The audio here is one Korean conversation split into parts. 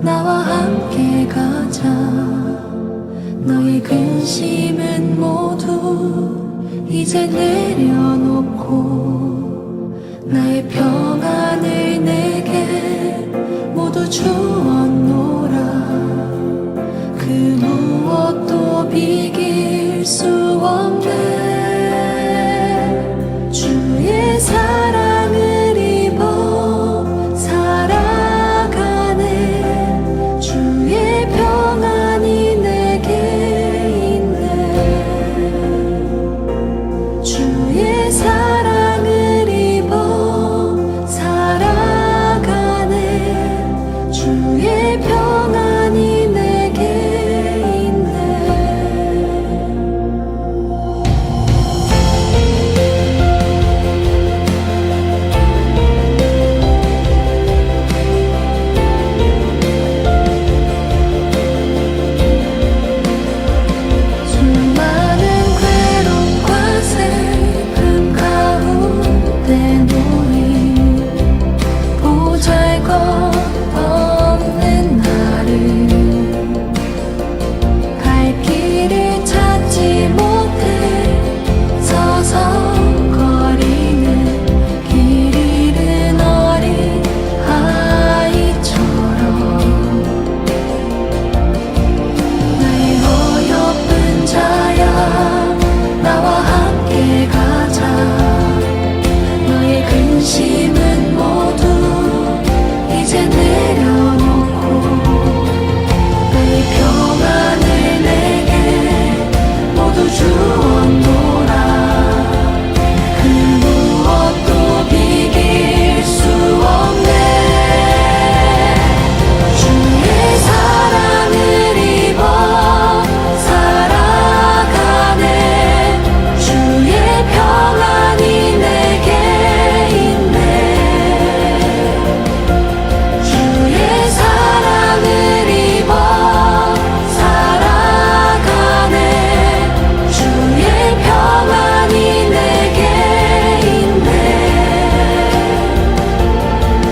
나와 함께 가자. 너의 근심은 모두 이제 내려놓고 나의 평안을 내게 모두 주었노라. 그 무엇도 비길 수 없네. 주의 사랑을 입어 살아가네. 주의 평안이 내게 있네. 주의 사랑을 입어 살아가네. 주의 평안이 내게 있네. 수많은 괴로움과 슬픔 가운데 놓인 보잘것없는 나를 갈 길을 찾지 못해 서성거리는 길 잃은 어린 아이처럼 나의 어여쁜 자야, 나와 함께 가자. 너의 근심은 모두 이제 내려놓고 나의 평안을 내게 모두 주었노라. 그 무엇도 비길 수 없네. 주의 사랑을 입어 살아가네. 주의 평안이 내게 있네. 주의 사랑을 입어 살아가네. 주의 평안이 내게 있네.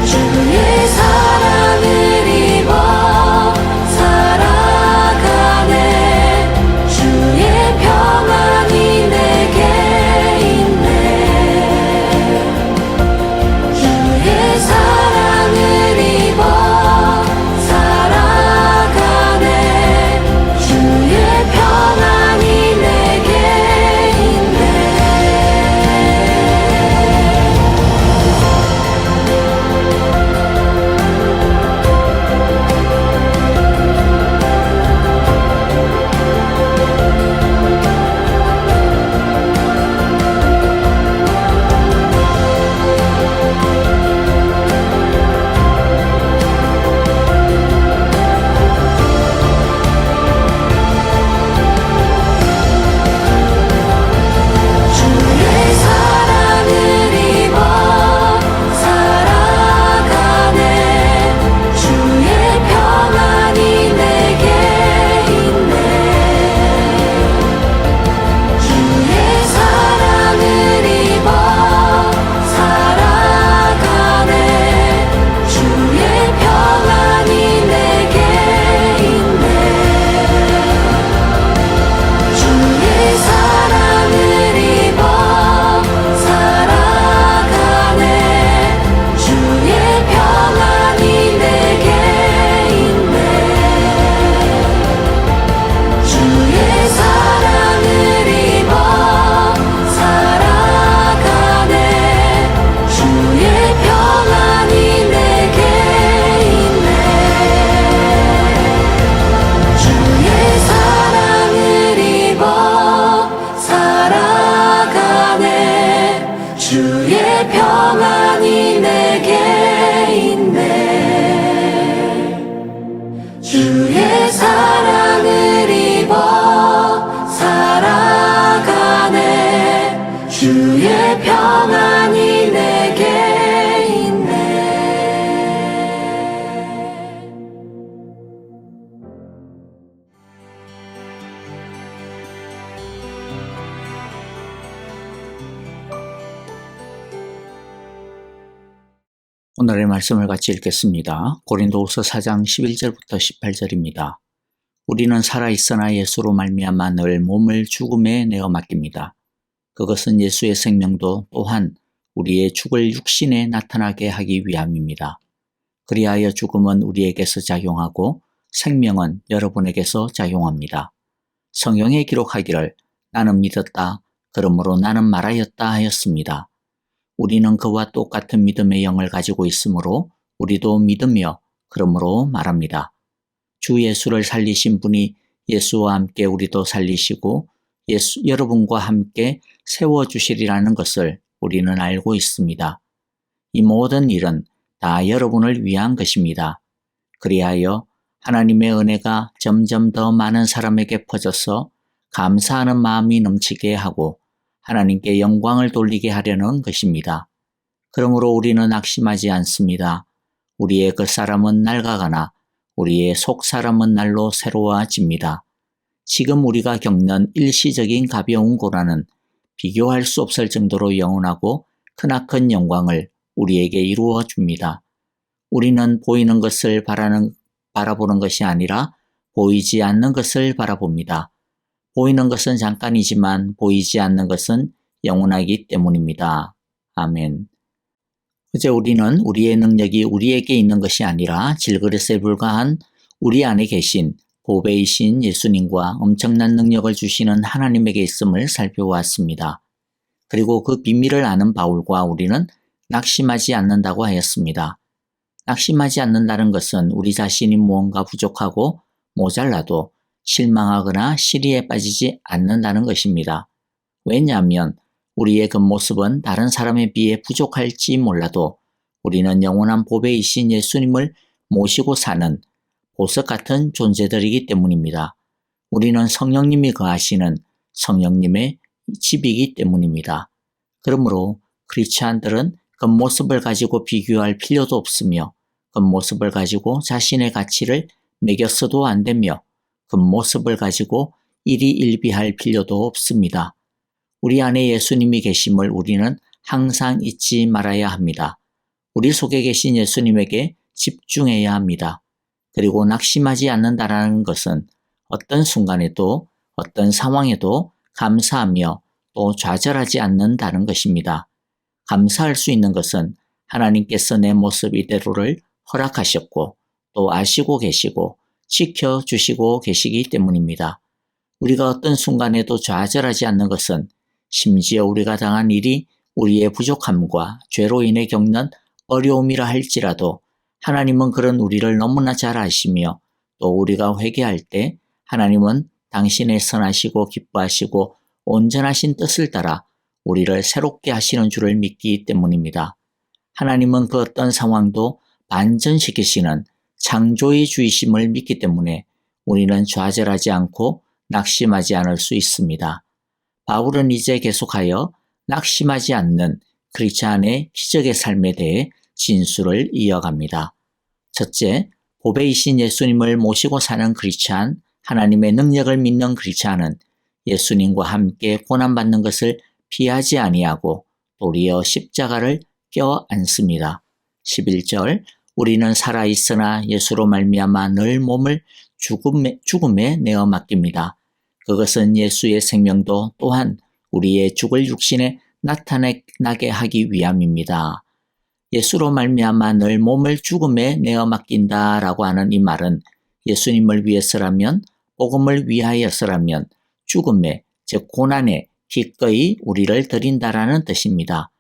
주의 사랑을 입어 살아가네. 주의 평안이 내게 있네. 주의 사랑을 입어 살아가네. 주의 평안이 내게 있네. 주의 사랑을 입어 살아가네. 주의 평안이 내게 있네. 주의 사랑을 입어 살아가네. 주의 평안이 내게 있네. 주의 사랑을 입어 살아가네. 주의 평안이 내게 있네. 주의 사랑을 입어 살아가네. 주의 평안이 내게 있네. 주의 사랑을 입어 살아가네. 주의 평안이 내게 있네. 주의 사랑을 입어 살아가네. 주의 평안이 내게 있네. 오늘의 말씀을 같이 읽겠습니다. 고린도후서 4장 11절부터 18절입니다. 우리는 살아있으나 예수로 말미암아 늘 몸을 죽음에 내어 맡깁니다. 그것은 예수의 생명도 또한 우리의 죽을 육신에 나타나게 하기 위함입니다. 그리하여 죽음은 우리에게서 작용하고 생명은 여러분에게서 작용합니다. 성경에 기록하기를 나는 믿었다, 그러므로 나는 말하였다 하였습니다. 우리는 그와 똑같은 믿음의 영을 가지고 있으므로 우리도 믿으며 그러므로 말합니다. 주 예수를 살리신 분이 예수와 함께 우리도 살리시고 여러분과 함께 세워주시리라는 것을 우리는 알고 있습니다. 이 모든 일은 다 여러분을 위한 것입니다. 그리하여 하나님의 은혜가 점점 더 많은 사람에게 퍼져서 감사하는 마음이 넘치게 하고 하나님께 영광을 돌리게 하려는 것입니다. 그러므로 우리는 낙심하지 않습니다. 우리의 겉사람은 낡아가나 우리의 속사람은 날로 새로워집니다. 지금 우리가 겪는 일시적인 가벼운 고난은 비교할 수 없을 정도로 영원하고 크나큰 영광을 우리에게 이루어 줍니다. 우리는 보이는 것을 바라보는 것이 아니라 보이지 않는 것을 바라봅니다. 보이는 것은 잠깐이지만 보이지 않는 것은 영원하기 때문입니다. 아멘. 이제 우리는 우리의 능력이 우리에게 있는 것이 아니라 질그릇에 불과한 우리 안에 계신 보배이신 예수님과 엄청난 능력을 주시는 하나님에게 있음을 살펴보았습니다. 그리고 그 비밀을 아는 바울과 우리는 낙심하지 않는다고 하였습니다. 낙심하지 않는다는 것은 우리 자신이 무언가 부족하고 모자라도 실망하거나 시리에 빠지지 않는다는 것입니다. 왜냐하면 우리의 겉모습은 다른 사람에 비해 부족할지 몰라도 우리는 영원한 보배이신 예수님을 모시고 사는 보석 같은 존재들이기 때문입니다. 우리는 성령님이 거하시는 성령님의 집이기 때문입니다. 그러므로 크리스찬들은 겉모습을 가지고 비교할 필요도 없으며 겉모습을 가지고 자신의 가치를 매겼어도 안 되며 겉모습을 가지고 일희일비할 필요도 없습니다. 우리 안에 예수님이 계심을 우리는 항상 잊지 말아야 합니다. 우리 속에 계신 예수님에게 집중해야 합니다. 그리고 낙심하지 않는다는 것은 어떤 순간에도 어떤 상황에도 감사하며 또 좌절하지 않는다는 것입니다. 감사할 수 있는 것은 하나님께서 내 모습 이대로를 허락하셨고 또 아시고 계시고 지켜주시고 계시기 때문입니다. 우리가 어떤 순간에도 좌절하지 않는 것은 심지어 우리가 당한 일이 우리의 부족함과 죄로 인해 겪는 어려움이라 할지라도 하나님은 그런 우리를 너무나 잘 아시며 또 우리가 회개할 때 하나님은 당신의 선하시고 기뻐하시고 온전하신 뜻을 따라 우리를 새롭게 하시는 줄을 믿기 때문입니다. 하나님은 그 어떤 상황도 반전시키시는 창조의 주이심을 믿기 때문에 우리는 좌절하지 않고 낙심하지 않을 수 있습니다. 바울은 이제 계속하여 낙심하지 않는 크리스찬의 기적의 삶에 대해 진술을 이어갑니다. 첫째, 보배이신 예수님을 모시고 사는 크리스찬, 하나님의 능력을 믿는 크리스찬은 예수님과 함께 고난받는 것을 피하지 아니하고 도리어 십자가를 껴안습니다. 11절, 우리는 살아있으나 예수로 말미암아 늘 몸을 죽음에 내어 맡깁니다. 그것은 예수의 생명도 또한 우리의 죽을 육신에 나타나게 하기 위함입니다. 예수로 말미암아 늘 몸을 죽음에 내어 맡긴다라고 하는 이 말은 예수님을 위해서라면, 복음을 위하여서라면 죽음에, 즉 고난에 기꺼이 우리를 드린다라는 뜻입니다.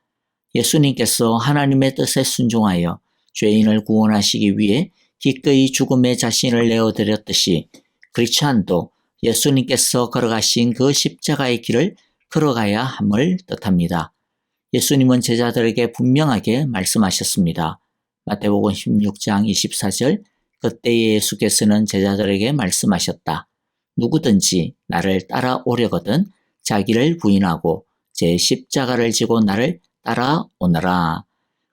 예수님께서 하나님의 뜻에 순종하여 죄인을 구원하시기 위해 기꺼이 죽음에 자신을 내어드렸듯이 크리스찬도 예수님께서 걸어가신 그 십자가의 길을 걸어가야 함을 뜻합니다. 예수님은 제자들에게 분명하게 말씀하셨습니다. 마태복음 16장 24절, 그때 예수께서는 제자들에게 말씀하셨다. 누구든지 나를 따라오려거든 자기를 부인하고 제 십자가를 지고 나를 따라오너라.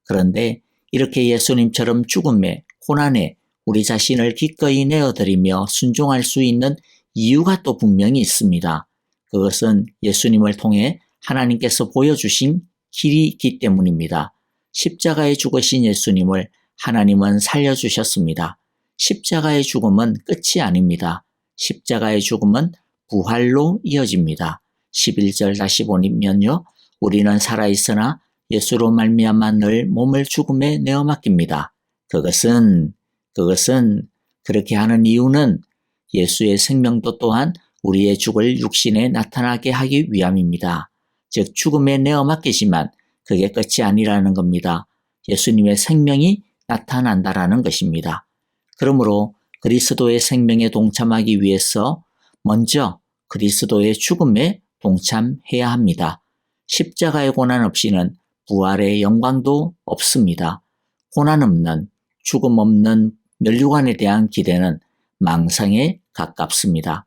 그런데 이렇게 예수님처럼 죽음에, 고난에 우리 자신을 기꺼이 내어드리며 순종할 수 있는 이유가 또 분명히 있습니다. 그것은 예수님을 통해 하나님께서 보여주신 길이 있기 때문입니다. 십자가에 죽으신 예수님을 하나님은 살려주셨습니다. 십자가의 죽음은 끝이 아닙니다. 십자가의 죽음은 부활로 이어집니다. 11절 다시 보면요. 우리는 살아있으나 예수로 말미암아 늘 몸을 죽음에 내어 맡깁니다. 그것은 그렇게 하는 이유는 예수의 생명도 또한 우리의 죽을 육신에 나타나게 하기 위함입니다. 즉 죽음에 내어 맡기지만 그게 끝이 아니라는 겁니다. 예수님의 생명이 나타난다라는 것입니다. 그러므로 그리스도의 생명에 동참하기 위해서 먼저 그리스도의 죽음에 동참해야 합니다. 십자가의 고난 없이는 부활의 영광도 없습니다. 고난 없는, 죽음 없는 면류관에 대한 기대는 망상에 가깝습니다.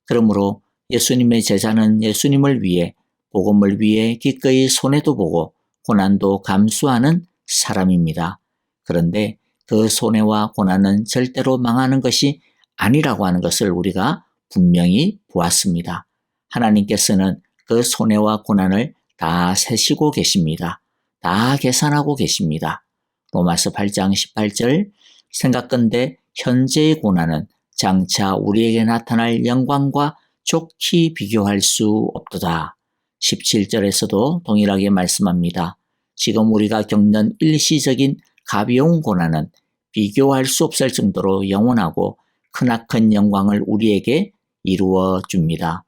그러므로 예수님의 제자는 예수님을 위해, 복음을 위해 기꺼이 손해도 보고 고난도 감수하는 사람입니다. 그런데 그 손해와 고난은 절대로 망하는 것이 아니라고 하는 것을 우리가 분명히 보았습니다. 하나님께서는 그 손해와 고난을 다 세시고 계십니다. 다 계산하고 계십니다. 로마서 8장 18절 생각건대 현재의 고난은 장차 우리에게 나타날 영광과 좋게 비교할 수 없도다. 17절에서도 동일하게 말씀합니다. 지금 우리가 겪는 일시적인 가벼운 고난은 비교할 수 없을 정도로 영원하고 크나큰 영광을 우리에게 이루어 줍니다.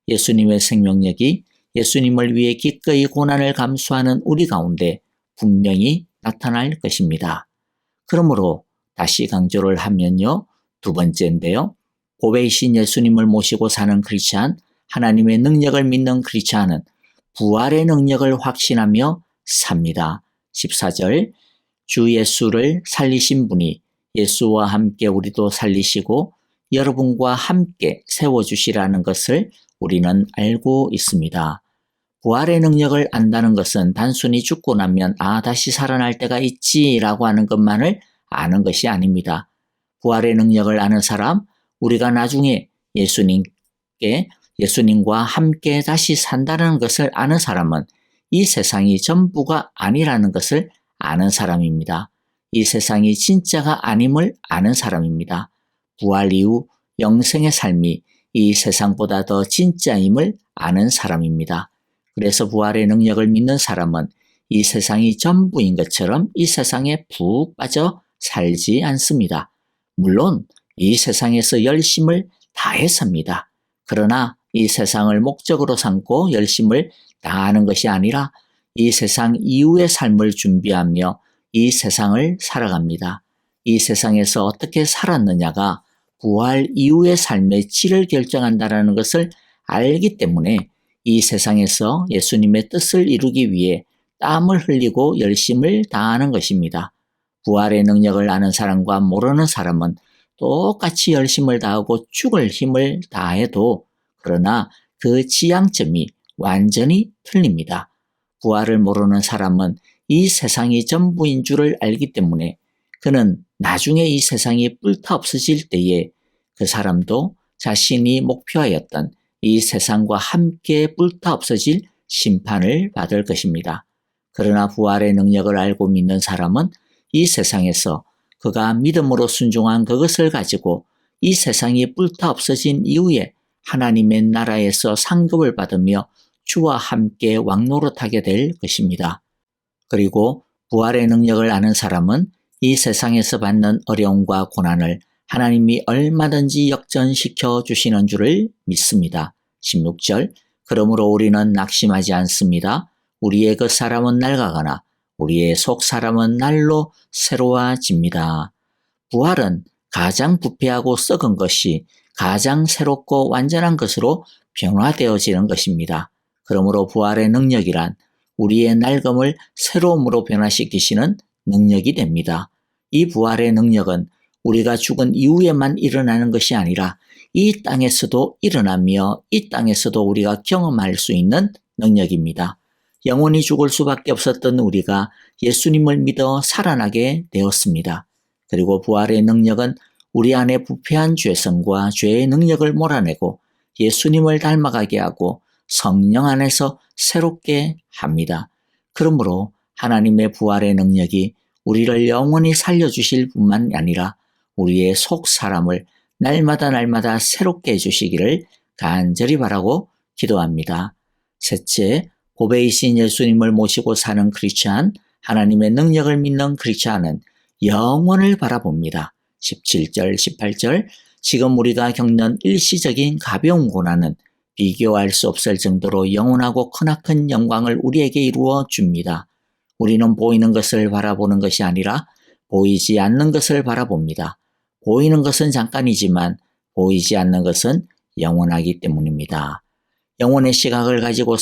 예수님의 생명력이 예수님을 위해 기꺼이 고난을 감수하는 우리 가운데 분명히 나타날 것입니다. 그러므로 다시 강조를 하면요. 두 번째인데요. 보배이신 예수님을 모시고 사는 크리스찬, 하나님의 능력을 믿는 크리스찬은 부활의 능력을 확신하며 삽니다. 14절 주 예수를 살리신 분이 예수와 함께 우리도 살리시고 여러분과 함께 세워주시라는 것을 우리는 알고 있습니다. 부활의 능력을 안다는 것은 단순히 죽고 나면 다시 살아날 때가 있지라고 하는 것만을 아는 것이 아닙니다. 부활의 능력을 아는 사람, 우리가 나중에 예수님과 함께 다시 산다는 것을 아는 사람은 이 세상이 전부가 아니라는 것을 아는 사람입니다. 이 세상이 진짜가 아님을 아는 사람입니다. 부활 이후 영생의 삶이 이 세상보다 더 진짜임을 아는 사람입니다. 그래서 부활의 능력을 믿는 사람은 이 세상이 전부인 것처럼 이 세상에 푹 빠져 살지 않습니다. 물론 이 세상에서 열심을 다해 삽니다. 그러나 이 세상을 목적으로 삼고 열심을 다하는 것이 아니라 이 세상 이후의 삶을 준비하며 이 세상을 살아갑니다. 이 세상에서 어떻게 살았느냐가 부활 이후의 삶의 질을 결정한다는 것을 알기 때문에 이 세상에서 예수님의 뜻을 이루기 위해 땀을 흘리고 열심을 다하는 것입니다. 부활의 능력을 아는 사람과 모르는 사람은 똑같이 열심을 다하고 죽을 힘을 다해도 그러나 그 지향점이 완전히 틀립니다. 부활을 모르는 사람은 이 세상이 전부인 줄을 알기 때문에 그는 나중에 이 세상이 불타 없어질 때에 그 사람도 자신이 목표하였던 이 세상과 함께 불타 없어질 심판을 받을 것입니다. 그러나 부활의 능력을 알고 믿는 사람은 이 세상에서 그가 믿음으로 순종한 그것을 가지고 이 세상이 불타 없어진 이후에 하나님의 나라에서 상급을 받으며 주와 함께 왕노릇하게 될 것입니다. 그리고 부활의 능력을 아는 사람은 이 세상에서 받는 어려움과 고난을 하나님이 얼마든지 역전시켜 주시는 줄을 믿습니다. 16절 그러므로 우리는 낙심하지 않습니다. 우리의 그 사람은 낡아가나 우리의 속 사람은 날로 새로워집니다. 부활은 가장 부패하고 썩은 것이 가장 새롭고 완전한 것으로 변화되어지는 것입니다. 그러므로 부활의 능력이란 우리의 낡음을 새로움으로 변화시키시는 능력이 됩니다. 이 부활의 능력은 우리가 죽은 이후에만 일어나는 것이 아니라 이 땅에서도 일어나며 이 땅에서도 우리가 경험할 수 있는 능력입니다. 영원히 죽을 수밖에 없었던 우리가 예수님을 믿어 살아나게 되었습니다. 그리고 부활의 능력은 우리 안에 부패한 죄성과 죄의 능력을 몰아내고 예수님을 닮아가게 하고 성령 안에서 새롭게 합니다. 그러므로 하나님의 부활의 능력이 우리를 영원히 살려주실 뿐만 아니라 우리의 속 사람을 날마다 새롭게 해주시기를 간절히 바라고 기도합니다. 셋째, 보배이신 예수님을 모시고 사는 크리스찬, 하나님의 능력을 믿는 크리스찬은 영원을 바라봅니다. 17절, 18절, 지금 우리가 겪는 일시적인 가벼운 고난은 비교할 수 없을 정도로 영원하고 크나큰 영광을 우리에게 이루어 줍니다. 우리는 보이는 것을 바라보는 것이 아니라 보이지 않는 것을 바라봅니다. 보이는 것은 잠깐이지만 보이지 않는 것은 영원하기 때문입니다. 영혼의 시각을 가지고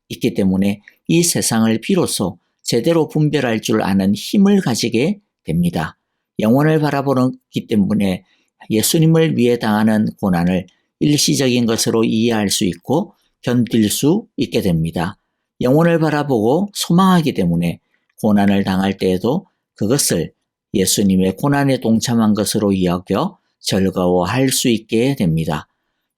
있기 때문에 이 세상을 비로소 제대로 분별할 줄 아는 힘을 가지게 됩니다. 영혼을 바라보기 때문에 예수님을 위해 당하는 고난을 일시적인 것으로 이해할 수 있고 견딜 수 있게 됩니다. 영혼을 바라보고 소망하기 때문에 고난을 당할 때에도 그것을 예수님의 고난에 동참한 것으로 여겨 즐거워할 수 있게 됩니다.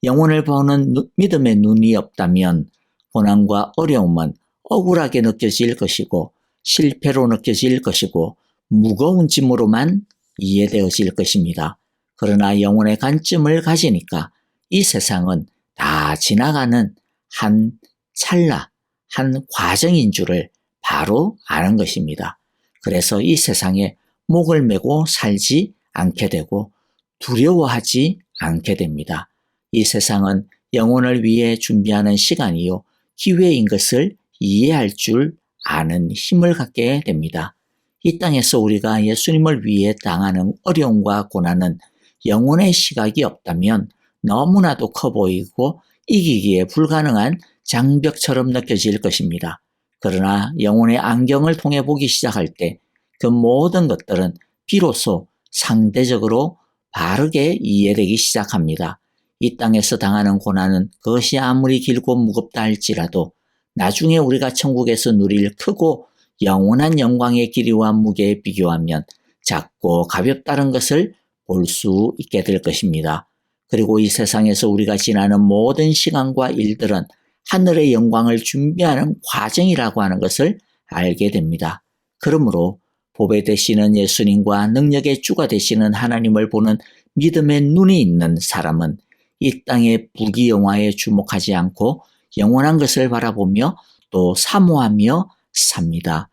영혼을 보는 믿음의 눈이 없다면 고난과 어려움은 억울하게 느껴질 것이고 실패로 느껴질 것이고 무거운 짐으로만 이해되어질 것입니다. 그러나 영혼의 관점을 가지니까 이 세상은 다 지나가는 한 찰나, 한 과정인 줄을 바로 아는 것입니다. 그래서 이 세상에 목을 메고 살지 않게 되고 두려워하지 않게 됩니다. 이 세상은 영혼을 위해 준비하는 시간이요 기회인 것을 이해할 줄 아는 힘을 갖게 됩니다. 이 땅에서 우리가 예수님을 위해 당하는 어려움과 고난은 영혼의 시각이 없다면 너무나도 커 보이고 이기기에 불가능한 장벽처럼 느껴질 것입니다. 그러나 영혼의 안경을 통해 보기 시작할 때 그 모든 것들은 비로소 상대적으로 바르게 이해되기 시작합니다. 이 땅에서 당하는 고난은 그것이 아무리 길고 무겁다 할지라도 나중에 우리가 천국에서 누릴 크고 영원한 영광의 길이와 무게에 비교하면 작고 가볍다는 것을 볼 수 있게 될 것입니다. 그리고 이 세상에서 우리가 지나는 모든 시간과 일들은 하늘의 영광을 준비하는 과정이라고 하는 것을 알게 됩니다. 그러므로 보배 되시는 예수님과 능력의 주가 되시는 하나님을 보는 믿음의 눈이 있는 사람은 이 땅의 부귀영화에 주목하지 않고 영원한 것을 바라보며 또 사모하며 삽니다.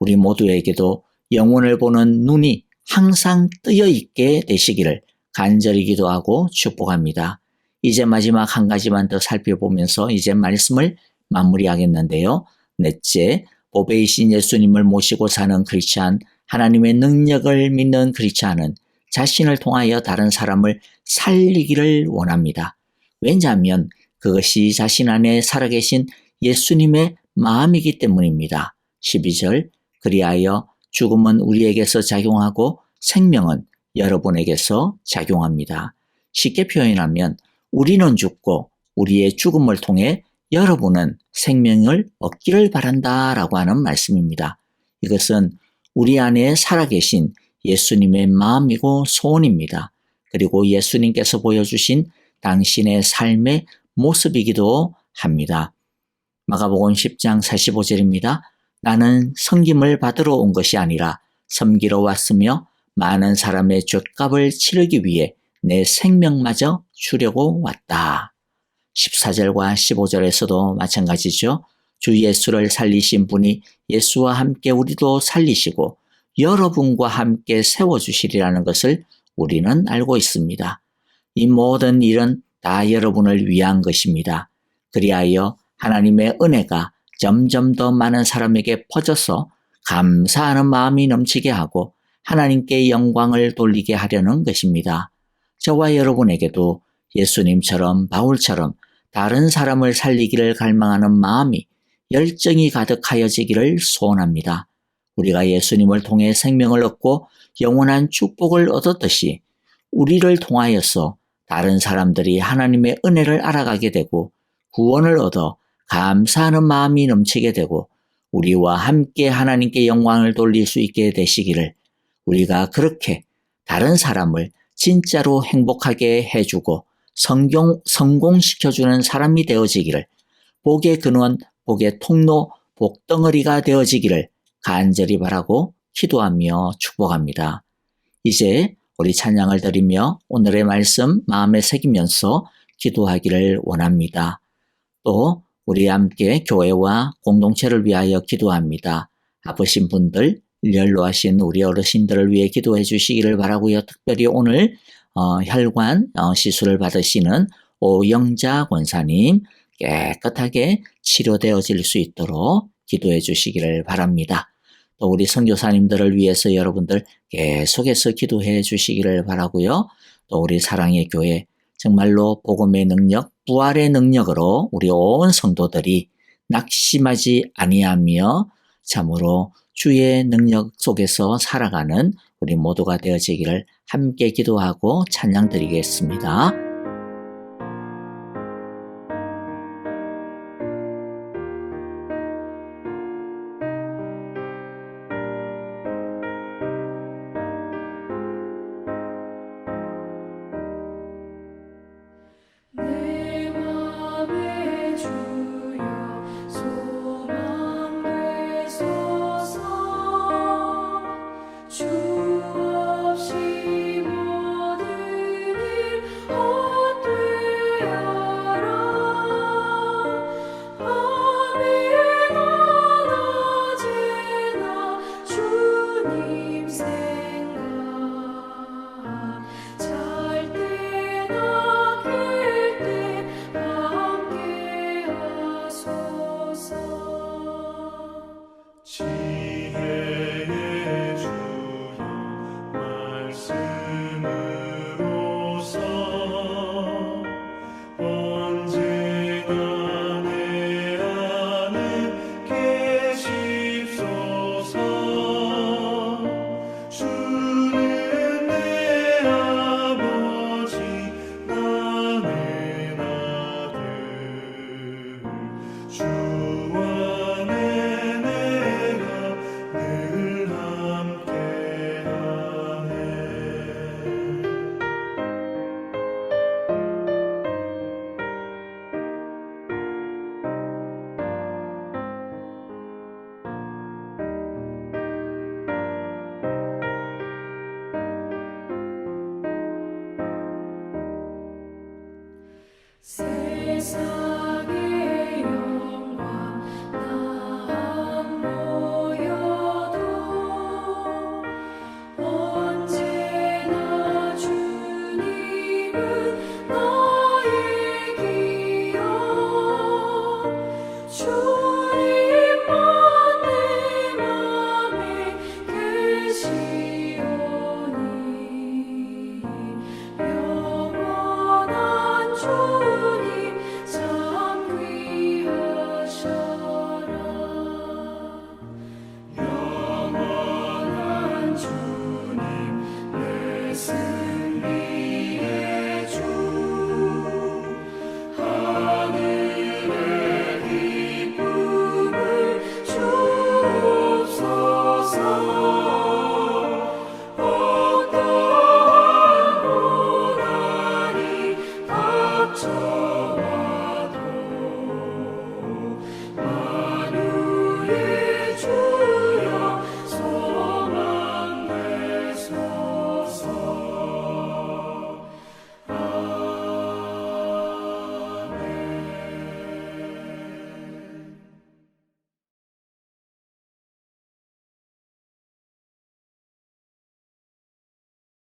우리 모두에게도 영혼을 보는 눈이 항상 뜨여 있게 되시기를 간절히 기도하고 축복합니다. 이제 마지막 한 가지만 더 살펴보면서 이제 말씀을 마무리하겠는데요. 넷째, 보배이신 예수님을 모시고 사는 크리스찬, 하나님의 능력을 믿는 크리스찬은 자신을 통하여 다른 사람을 살리기를 원합니다. 왜냐하면 그것이 자신 안에 살아계신 예수님의 마음이기 때문입니다. 12절, 그리하여 죽음은 우리에게서 작용하고 생명은 여러분에게서 작용합니다. 쉽게 표현하면 우리는 죽고 우리의 죽음을 통해 여러분은 생명을 얻기를 바란다라고 하는 말씀입니다. 이것은 우리 안에 살아계신 예수님의 마음이고 소원입니다. 그리고 예수님께서 보여주신 당신의 삶의 모습이기도 합니다. 마가복음 10장 45절입니다. 나는 섬김을 받으러 온 것이 아니라 섬기러 왔으며 많은 사람의 죗값을 치르기 위해 내 생명마저 주려고 왔다. 14절과 15절에서도 마찬가지죠. 주 예수를 살리신 분이 예수와 함께 우리도 살리시고 여러분과 함께 세워주시리라는 것을 우리는 알고 있습니다. 이 모든 일은 다 여러분을 위한 것입니다. 그리하여 하나님의 은혜가 점점 더 많은 사람에게 퍼져서 감사하는 마음이 넘치게 하고 하나님께 영광을 돌리게 하려는 것입니다. 저와 여러분에게도 예수님처럼 바울처럼 다른 사람을 살리기를 갈망하는 마음이 열정이 가득하여지기를 소원합니다. 우리가 예수님을 통해 생명을 얻고 영원한 축복을 얻었듯이 우리를 통하여서 다른 사람들이 하나님의 은혜를 알아가게 되고 구원을 얻어 감사하는 마음이 넘치게 되고 우리와 함께 하나님께 영광을 돌릴 수 있게 되시기를 우리가 그렇게 다른 사람을 진짜로 행복하게 해주고 성공시켜주는 사람이 되어지기를 복의 근원, 복의 통로, 복덩어리가 되어지기를 간절히 바라고 기도하며 축복합니다. 이제 우리 찬양을 드리며 오늘의 말씀 마음에 새기면서 기도하기를 원합니다. 또 우리 함께 교회와 공동체를 위하여 기도합니다. 아프신 분들, 연로하신 우리 어르신들을 위해 기도해 주시기를 바라고요. 특별히 오늘 혈관 시술을 받으시는 오영자 권사님 깨끗하게 치료되어질 수 있도록 기도해 주시기를 바랍니다. 또 우리 선교사님들을 위해서 여러분들 계속해서 기도해 주시기를 바라고요. 또 우리 사랑의 교회 정말로 복음의 능력, 부활의 능력으로 우리 온 성도들이 낙심하지 아니하며 참으로 주의 능력 속에서 살아가는 우리 모두가 되어지기를 함께 기도하고 찬양 드리겠습니다. 내 맘에 주여 소망 되소서 주 없이 모든 일 헛되어라 밤에나 낮에나 주님 생각 잘 때나 함께하소서 지혜